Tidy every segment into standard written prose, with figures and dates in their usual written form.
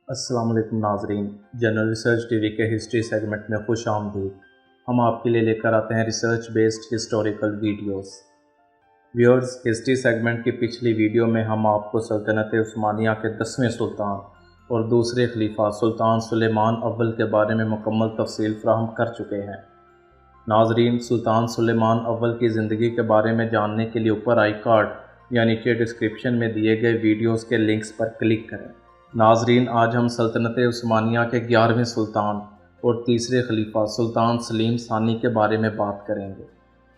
अस्सलाम वालेकुम नाजरीन। जनरल रिसर्च टीवी के हिस्ट्री सेगमेंट में खुश आमदीद। हम आपके लिए लेकर आते हैं research based historical videos. Viewers, history segment की पिछली वीडियो में हम आपको सल्तनत उस्मानिया के 10वें सुल्तान और दूसरे खलीफा सुल्तान सुलेमान अव्वल के बारे में मुकम्मल तफसील फराहम कर चुके हैं। नाजरीन, सुल्तान सुलेमान अव्वल की ज़िंदगी के बारे में जानने के लिए ऊपर आई कार्ड या नीचे डिस्क्रिप्शन में दिए गए वीडियोस के लिंक्स पर क्लिक करें। नाजरीन, आज हम सल्तनत उस्मानिया के 11वें सुल्तान और तीसरे खलीफा सुल्तान सलीम सानी के बारे में बात करेंगे।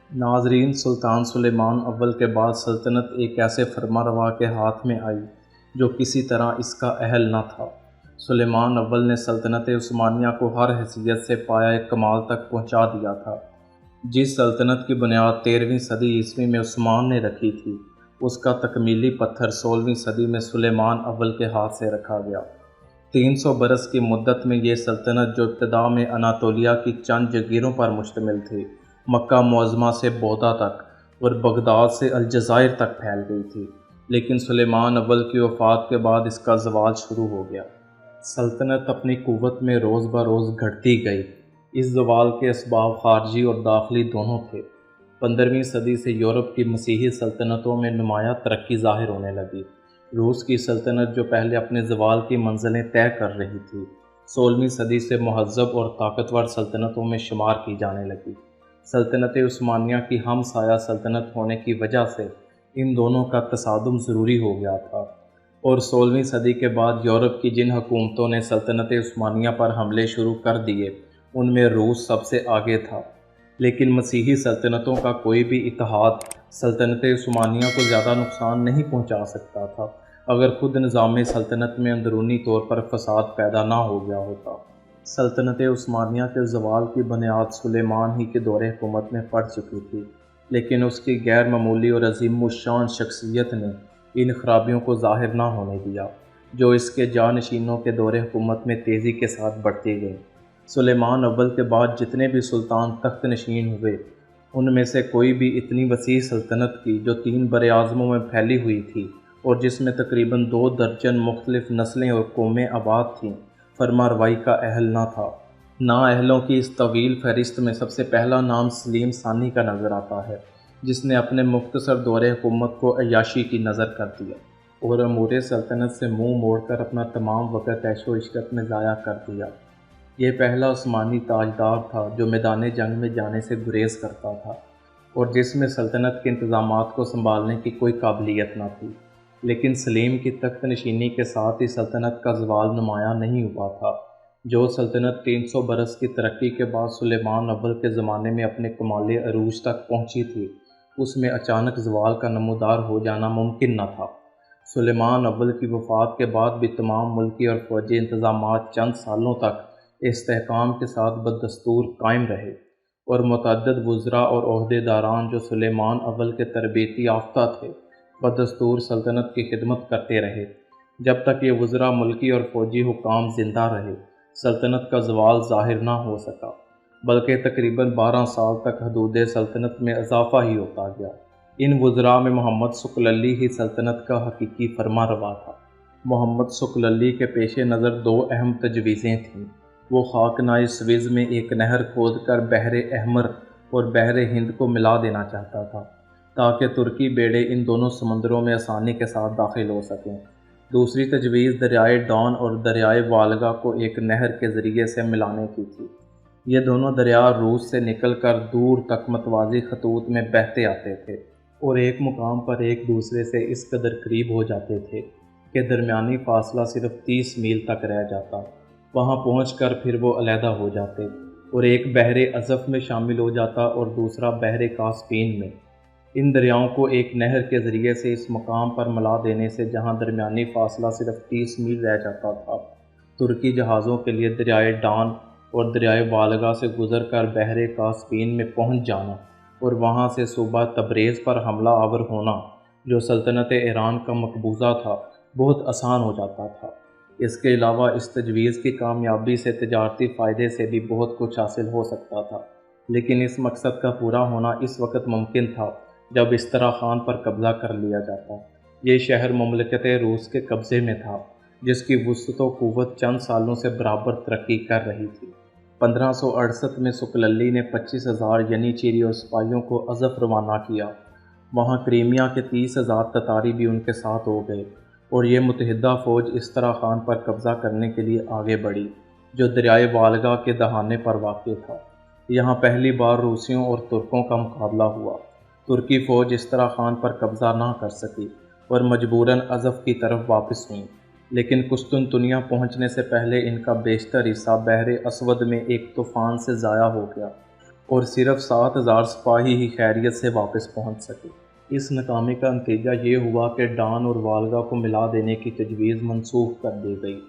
नाजरीन, सुल्तान सुलेमान अव्वल के बाद सल्तनत एक ऐसे फरमारवा के हाथ में आई जो किसी तरह इसका अहल न था। सुलेमान अव्वल ने सल्तनत उस्मानिया को हर हैसियत से पाया कमाल तक पहुंचा दिया था। जिस सल्तनत की बुनियाद 13वीं सदी ईस्वी में उस्मान ने रखी थी, उसका तकमीली पत्थर 16वीं सदी में सुलेमान अव्वल के हाथ से रखा गया। 300 बरस की मुद्दत में ये सल्तनत, जो इब्तदा में अनातोलिया की चंद जगीरों पर मुश्तमिल थी, मक्का मुअज़्ज़मा से बौदा तक और बगदाद से अलजज़ाइर तक फैल गई थी। लेकिन सुलेमान अव्वल की वफ़ात के बाद इसका ज़वाल शुरू हो गया। सल्तनत अपनी क़ुव्वत में रोज़ ब रोज़ घटती गई। इस ज़वाल के असबाब ख़ारजी और दाखिली दोनों थे। 15वीं सदी से यूरोप की मसीही सल्तनतों में नुमाया तरक्की ज़ाहिर होने लगी। रूस की सल्तनत, जो पहले अपने ज़वाल की मंजिलें तय कर रही थी, 16वीं सदी से महज़्ज़ब और ताकतवर सल्तनतों में शुमार की जाने लगी। सल्तनत उस्मानिया की हमसाया सल्तनत होने की वजह से इन दोनों का तसादुम ज़रूरी हो गया था, और 16वीं सदी के बाद यूरोप की जिन हुकूमतों ने सल्तनत उस्मानिया पर हमले शुरू कर दिए, उनमें रूस सबसे आगे था। लेकिन मसीही सल्तनतों का कोई भी इत्तेहाद सल्तनत उस्मानिया को ज़्यादा नुकसान नहीं पहुंचा सकता था अगर खुद निज़ाम सल्तनत में अंदरूनी तौर पर फसाद पैदा ना हो गया होता। सल्तनत उस्मानिया के ज़वाल की बुनियाद सुलेमान ही के दौरे हुकूमत में पड़ चुकी थी, लेकिन उसकी गैर मामूली और अज़ीमुश्शान शख्सियत ने इन खराबियों को ज़ाहिर ना होने दिया, जो इसके जानशीनों के दौरे हुकूमत में तेज़ी के साथ बढ़ती गई। सुलेमान अव्वल के बाद जितने भी सुल्तान तख्त नशीन हुए, उनमें से कोई भी इतनी वसी सल्तनत की, जो 3 बर-ए-आज़मों में फैली हुई थी और जिसमें तकरीबन 2 दर्जन मुख्तलिफ नस्लें और कौमें आबाद थीं, फरमारवाई का अहल न था। नाअहलों की इस तवील फहरिस्त में सबसे पहला नाम सलीम सानी का नज़र आता है, जिसने अपने मुख्तसर दौरे हुकूमत को अय्याशी की नज़र कर दिया और अमूर सल्तनत से मुँह मोड़कर अपना तमाम वक़्त ऐशो इशरत में ज़ाया कर दिया। ये पहला उस्मानी ताजदार था जो मैदान जंग में जाने से गुरेज करता था और जिसमें सल्तनत के इंतज़ामात को संभालने की कोई काबिलियत न थी। लेकिन सलीम की तख्त नशीनी के साथ ही सल्तनत का ज़वाल नुमाया नहीं हुआ था। जो सल्तनत 300 बरस की तरक्की के बाद सुलेमान अव्वल के ज़माने में अपने कमाल अरूज तक पहुँची थी, उसमें अचानक ज़वाल का नमूदार हो जाना मुमकिन न था। सुलेमान अव्वल की वफ़ात के बाद भी तमाम मुल्की और फ़ौजी इंतज़ामात चंद सालों तक इस्तेहकाम के साथ बदस्तूर कायम रहे और मुतअद्दिद वज़रा और ओहदेदारान, जो सुलेमान अव्वल के तरबियती याफ्ता थे, बदस्तूर सल्तनत की खिदमत करते रहे। जब तक ये वज़रा मुल्की और फ़ौजी हुकाम ज़िंदा रहे, सल्तनत का ज़वाल ज़ाहिर ना हो सका, बल्कि तकरीबन 12 साल तक हदूद सल्तनत में इजाफ़ा ही होता गया। इन वज़रा में मोहम्मद सुकलली ही सल्तनत का हकीकी फरमारवा था। मोहम्मद सुकलली के पेश नज़र 2 अहम तजवीज़ें थीं। वो खाकनाई स्विज़ में एक नहर खोदकर बहरे अहमर और बहरे हिंद को मिला देना चाहता था, ताकि तुर्की बेड़े इन दोनों समंदरों में आसानी के साथ दाखिल हो सकें। दूसरी तजवीज़ दरियाए डॉन और दरियाए वालगा को एक नहर के ज़रिए से मिलाने की थी। ये दोनों दरिया रूस से निकलकर दूर तक मतवाज़ी खतूत में बहते आते थे और एक मुकाम पर एक दूसरे से इस कदर करीब हो जाते थे कि दरमियानी फासला सिर्फ 30 मील तक रह जाता। वहाँ पहुँचकर फिर वो अलहदा हो जाते और एक बहरे अज़फ़ में शामिल हो जाता और दूसरा बहरे कास्पीन में। इन दरियाओं को एक नहर के ज़रिए से इस मकाम पर मिला देने से, जहाँ दरमियानी फासला सिर्फ 30 मील रह जाता था, तुर्की जहाज़ों के लिए दरियाए डॉन और दरियाए वालगा से गुज़र कर बहरे कास्पीन में पहुँच जाना और वहाँ से सूबा तबरेज़ पर हमला आवर होना, जो सल्तनत ईरान का मकबूजा था, बहुत आसान हो जाता था। इसके अलावा इस तजवीज़ की कामयाबी से तिजारती फ़ायदे से भी बहुत कुछ हासिल हो सकता था, लेकिन इस मकसद का पूरा होना इस वक्त मुमकिन था जब इस्तरा खान पर कब्ज़ा कर लिया जाता। ये शहर मुमलकत रूस के कब्ज़े में था, جس کی وسعت و قوت چند سالوں سے برابر ترقی کر رہی تھی۔ 1568 میں سکللی نے 25,000 ینیچیری اور سپاہیوں کو ازف روانہ کیا۔ وہاں کریمیا کے 30,000 تتاری بھی ان کے ساتھ ہو گئے اور یہ متحدہ فوج استراخان پر قبضہ کرنے کے لیے آگے بڑھی، جو دریائے والگا کے دہانے پر واقع تھا۔ یہاں پہلی بار روسیوں اور ترکوں کا مقابلہ ہوا۔ ترکی فوج استراخان پر قبضہ نہ کر سکی اور مجبوراً ازف کی طرف واپس ہوئیں، لیکن قسطنطنیہ پہنچنے سے پہلے ان کا بیشتر حصہ بحر اسود میں ایک طوفان سے ضائع ہو گیا اور صرف 7,000 سپاہی ہی خیریت سے واپس پہنچ سکے۔ اس ناکامی کا نتیجہ یہ ہوا کہ ڈان اور والگا کو ملا دینے کی تجویز منسوخ کر دی گئی۔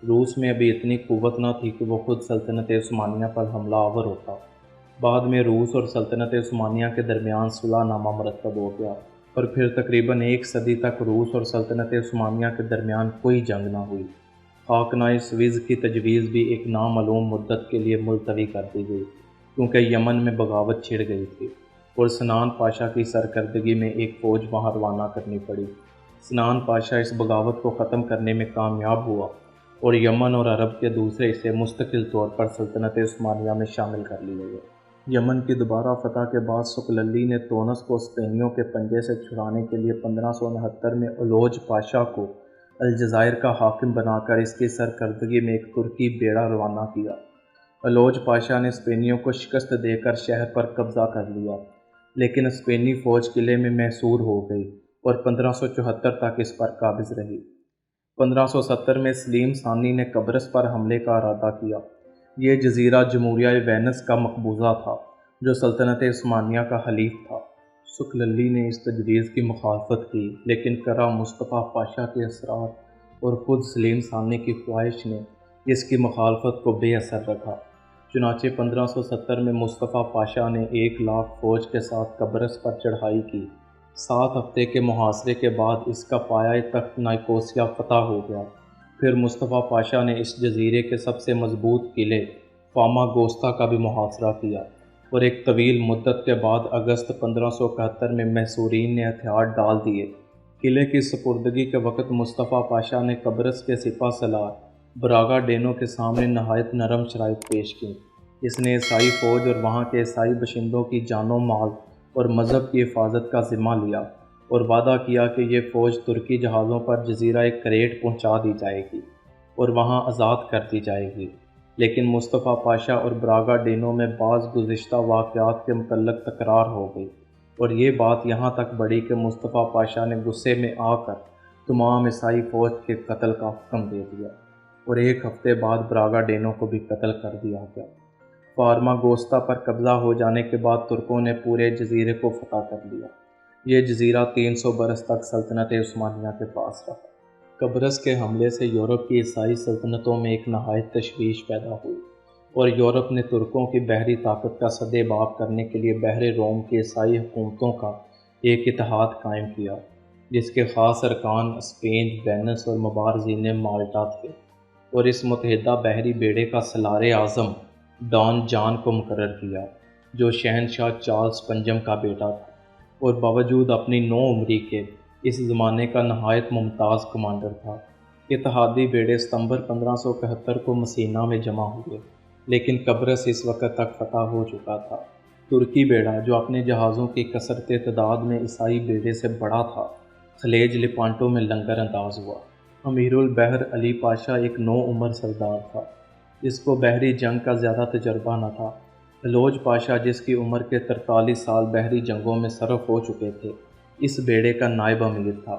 روس میں ابھی اتنی قوت نہ تھی کہ وہ خود سلطنت عثمانیہ پر حملہ آور ہوتا۔ بعد میں روس اور سلطنت عثمانیہ کے درمیان صلح نامہ مرتب ہو گیا اور پھر تقریباً 1 صدی تک روس اور سلطنت عثمانیہ کے درمیان کوئی جنگ نہ ہوئی۔ خاکنائے سوئز کی تجویز بھی ایک نامعلوم مدت کے لیے ملتوی کر دی گئی، کیونکہ یمن میں بغاوت چھڑ گئی تھی اور سنان پاشا کی سرکردگی میں ایک فوج وہاں روانہ کرنی پڑی۔ سنان پاشا اس بغاوت کو ختم کرنے میں کامیاب ہوا اور یمن اور عرب کے دوسرے حصے مستقل طور پر سلطنت عثمانیہ میں شامل کر لیے گئے۔ یمن کی دوبارہ فتح کے بعد سکللی نے تونس کو اسپینیوں کے پنجے سے چھڑانے کے لیے 1569 میں الوج پاشا کو الجزائر کا حاکم بنا کر اس کی سرکردگی میں ایک ترکی بیڑا روانہ کیا۔ الوج پاشا نے اسپینیوں کو شکست دے کر شہر پر قبضہ کر لیا، لیکن اسپینی فوج قلعے میں محصور ہو گئی اور 1574 تک اس پر قابض رہی۔ 1570 میں سلیم ثانی نے قبرص پر حملے کا ارادہ کیا۔ یہ جزیرہ جمہوریہ وینس کا مقبوضہ تھا، جو سلطنت عثمانیہ کا حلیف تھا۔ سکللی نے اس تجویز کی مخالفت کی، لیکن کرا مصطفیٰ پاشا کے اصرار اور خود سلیم ثانی کی خواہش نے اس کی مخالفت کو بے اثر رکھا۔ چنانچہ 1570 میں مصطفیٰ پاشا نے 1,00,000 فوج کے ساتھ قبرص پر چڑھائی کی۔ 7 ہفتے کے محاصرے کے بعد اس کا پایہ تخت نائکوسیا فتح ہو گیا۔ پھر مصطفیٰ پاشا نے اس جزیرے کے سب سے مضبوط قلعے فاماگوستا کا بھی محاصرہ کیا اور ایک طویل مدت کے بعد اگست 1571 میں محصورین نے ہتھیار ڈال دیے۔ قلعے کی سپردگی کے وقت مصطفیٰ پاشا نے قبرص کے سپہ سالار براگا ڈینو کے سامنے نہایت نرم شرائط پیش کیں۔ اس نے عیسائی فوج اور وہاں کے عیسائی باشندوں کی جان و مال اور مذہب کی حفاظت کا ذمہ لیا اور وعدہ کیا کہ یہ فوج ترکی جہازوں پر جزیرہ کریٹ پہنچا دی جائے گی اور وہاں آزاد کر دی جائے گی۔ لیکن مصطفیٰ پاشا اور براگا ڈینو میں بعض گزشتہ واقعات کے متعلق تکرار ہو گئی اور یہ بات یہاں تک بڑھی کہ مصطفیٰ پاشا نے غصے میں آ کر تمام عیسائی فوج کے قتل کا حکم دے دیا اور 1 ہفتے بعد براگا ڈینو کو بھی قتل کر دیا گیا۔ فارماگوستا پر قبضہ ہو جانے کے بعد ترکوں نے پورے جزیرے کو فتح کر لیا۔ یہ جزیرہ 300 برس تک سلطنت عثمانیہ کے پاس رہا۔ قبرص کے حملے سے یورپ کی عیسائی سلطنتوں میں ایک نہایت تشویش پیدا ہوئی اور یورپ نے ترکوں کی بحری طاقت کا سد باب کرنے کے لیے بحر روم کی عیسائی حکومتوں کا ایک اتحاد قائم کیا، جس کے خاص ارکان اسپین، وینس اور مبارزین مالٹا تھے، اور اس متحدہ بحری بیڑے کا سالار اعظم ڈان جان کو مقرر کیا، جو شہنشاہ چارلس پنجم کا بیٹا تھا اور باوجود اپنی نو عمری کے اس زمانے کا نہایت ممتاز کمانڈر تھا۔ اتحادی بیڑے ستمبر 1571 کو مسینہ میں جمع ہوئے، لیکن قبرص اس وقت تک فتح ہو چکا تھا۔ ترکی بیڑا، جو اپنے جہازوں کی کثرت تعداد میں عیسائی بیڑے سے بڑا تھا، خلیج لیپانٹو میں لنگر انداز ہوا۔ امیر البحر علی پاشا ایک نو عمر سردار تھا، جس کو بحری جنگ کا زیادہ تجربہ نہ تھا۔ الوج پاشا، جس کی عمر کے 43 سال بحری جنگوں میں صرف ہو چکے تھے، اس بیڑے کا نائب امیر تھا۔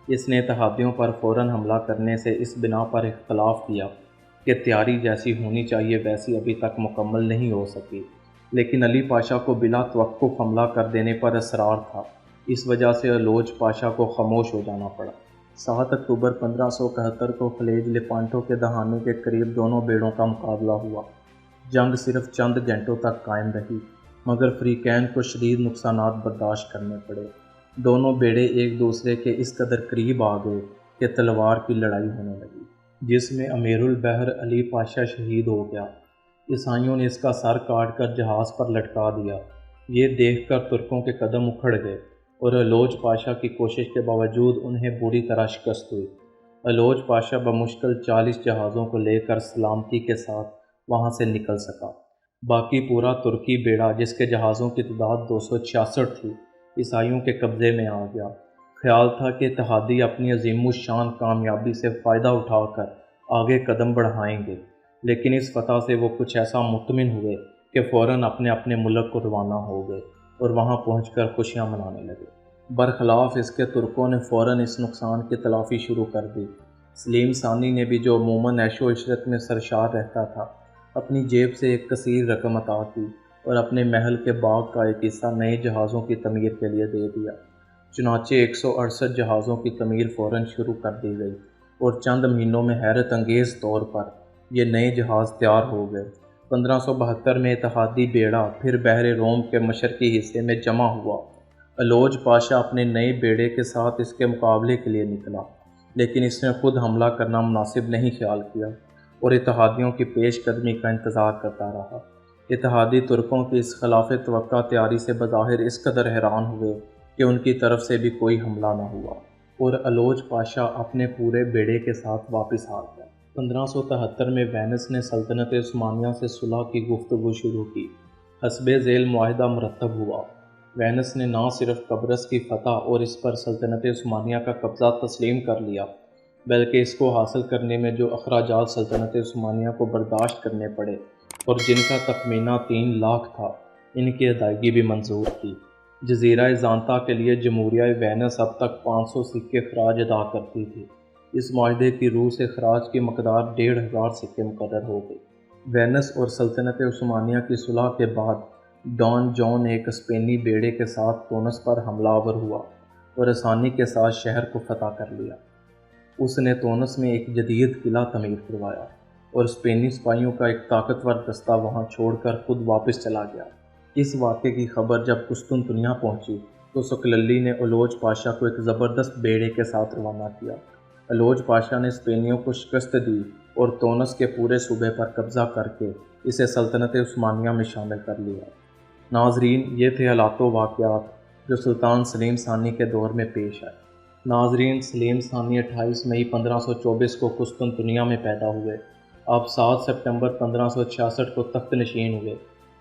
اس نے اتحادیوں پر فوراً حملہ کرنے سے اس بنا پر اختلاف کیا کہ تیاری جیسی ہونی چاہیے ویسی ابھی تک مکمل نہیں ہو سکی، لیکن علی پاشا کو بلا توقف حملہ کر دینے پر اصرار تھا۔ اس وجہ سے الوج پاشا کو خاموش ہو جانا پڑا۔ 7 اکتوبر 1571 کو خلیج لیپانٹو کے دہانے کے قریب دونوں بیڑوں کا مقابلہ ہوا۔ جنگ صرف چند گھنٹوں تک قائم رہی، مگر فریقین کو شدید نقصانات برداشت کرنے پڑے۔ دونوں بیڑے ایک دوسرے کے اس قدر قریب آ گئے کہ تلوار کی لڑائی ہونے لگی، جس میں امیر البحر علی پاشا شہید ہو گیا۔ عیسائیوں نے اس کا سر کاٹ کر جہاز پر لٹکا دیا۔ یہ دیکھ کر ترکوں کے قدم اکھڑ گئے اور الوج پاشا کی کوشش کے باوجود انہیں بری طرح شکست ہوئی۔ अलौज पाशा बमुश्किल 40 जहाज़ों को लेकर सलामती के साथ वहाँ से निकल सका। बाकी पूरा तुर्की बेड़ा, जिसके जहाज़ों की तादाद 266 थी, ईसाइयों के कब्ज़े में आ गया। ख्याल था कि इत्तेहादी अपनी अज़ीमुश्शान कामयाबी से फ़ायदा उठाकर आगे कदम बढ़ाएंगे, लेकिन इस फतह से वो कुछ ऐसा मुतमिन हुए कि फ़ौरन अपने अपने मुल्क को रवाना हो गए और वहाँ पहुंचकर खुशियां मनाने लगे। बरखिलाफ़ इसके तुर्कों ने फ़ौरन इस नुकसान की तलाफ़ी शुरू कर दी। सलीम सानी ने भी, जो अमूमन ऐशो इशरत में सरशार रहता था, अपनी जेब से एक कसीर रकम अता की और अपने महल के बाग का एक हिस्सा नए जहाज़ों की तमीर के लिए दे दिया। चुनाचे 168 जहाज़ों की तमीर फ़ौरन शुरू कर दी गई और चंद महीनों में हैरत अंगेज़ तौर पर ये नए जहाज़ तैयार हो गए। 1572 में इत्तेहादी बेड़ा फिर बहरे रोम के मशरकी हिस्से में जमा हुआ। अलौज पाशा अपने नए बेड़े के साथ इसके मुकाबले के लिए निकला, लेकिन इसने खुद हमला करना मुनासिब नहीं ख्याल किया और इत्तेहादियों की पेश कदमी का इंतज़ार करता रहा। इत्तेहादी तुर्कों की इस खिलाफ तवक्का तैयारी से बज़ाहिर इस कदर हैरान हुए कि उनकी तरफ से भी कोई हमला न हुआ और अलौज पाशा अपने पूरे बेड़े के साथ वापस आ गया। 1573 में वेनिस ने सल्तनत उस्मानिया से सुलह की गुफ्तगू शुरू की। हस्बे ज़ेल मुआहिदा मुरतब हुआ। वेनिस ने न सिर्फ कब्रस की फतह और इस पर सल्तनत उस्मानिया का कब्ज़ा तस्लीम कर लिया, बल्कि इसको हासिल करने में जो अखराजात सल्तनत उस्मानिया को बर्दाश्त करने पड़े और जिनका तखमीना 3 लाख था, इनकी अदायगी भी मंजूर की। जज़ीरा ज़ांता के लिए जमहूरिया वेनिस अब तक 500 सिक्के खराज अदा करती थी। इस माहदे की रूह से खराज की मकदार 1500 सिक्के मुकर्रर हो गई। वेनिस और सल्तनत उस्मानिया की सुलह के बाद डॉन जॉन एक स्पेनी बेड़े के साथ तूनस पर हमलावर हुआ और आसानी के साथ शहर को फतह कर लिया। उसने तूनस में एक जदीद किला तमीर करवाया और स्पेनी सिपाहियों का एक ताकतवर दस्ता वहां छोड़कर खुद वापस चला गया। इस वाक़े की खबर जब कुस्तुनतुनिया पहुंची तो सुकलली ने अलौज पाशा को एक ज़बरदस्त बेड़े के साथ रवाना किया। अलौज पाशा ने स्पेनियों को शिकस्त दी और तूनस के पूरे सूबे पर कब्ज़ा करके इसे सल्तनत उस्मानिया में शामिल कर लिया। नाजरीन, ये थे हालात व वाक़यात जो सुल्तान सलीम सानी के दौर में पेश आए। नाजरीन, सलीम सानी 28 मई 1524 को कुस्तुनतुनिया में पैदा हुए। आप 7 सितंबर 1566 को तख्त नशीन हुए।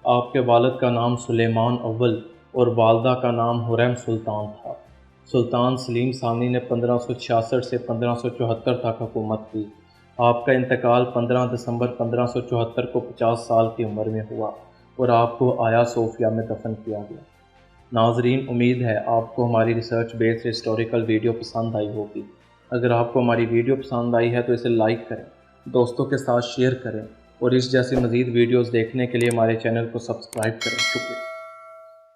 आपके वालिद का नाम सुलेमान अव्वल और वालदा का नाम हुरैम सुल्तान था। सुल्तान सलीम सानी ने 1566 से 1574 तक हुकूमत की। आपका इंतकाल 15 दिसंबर 1574 को 50 साल की उम्र में हुआ और आपको आया सोफिया में दफन किया गया। नाजरीन, उम्मीद है आपको हमारी रिसर्च बेस्ड हिस्टोरिकल वीडियो पसंद आई होगी। अगर आपको हमारी वीडियो पसंद आई है तो इसे लाइक करें, दोस्तों के साथ शेयर करें और इस जैसी मज़ीद वीडियोज़ देखने के लिए हमारे चैनल को सब्सक्राइब करें। शुक्रिया।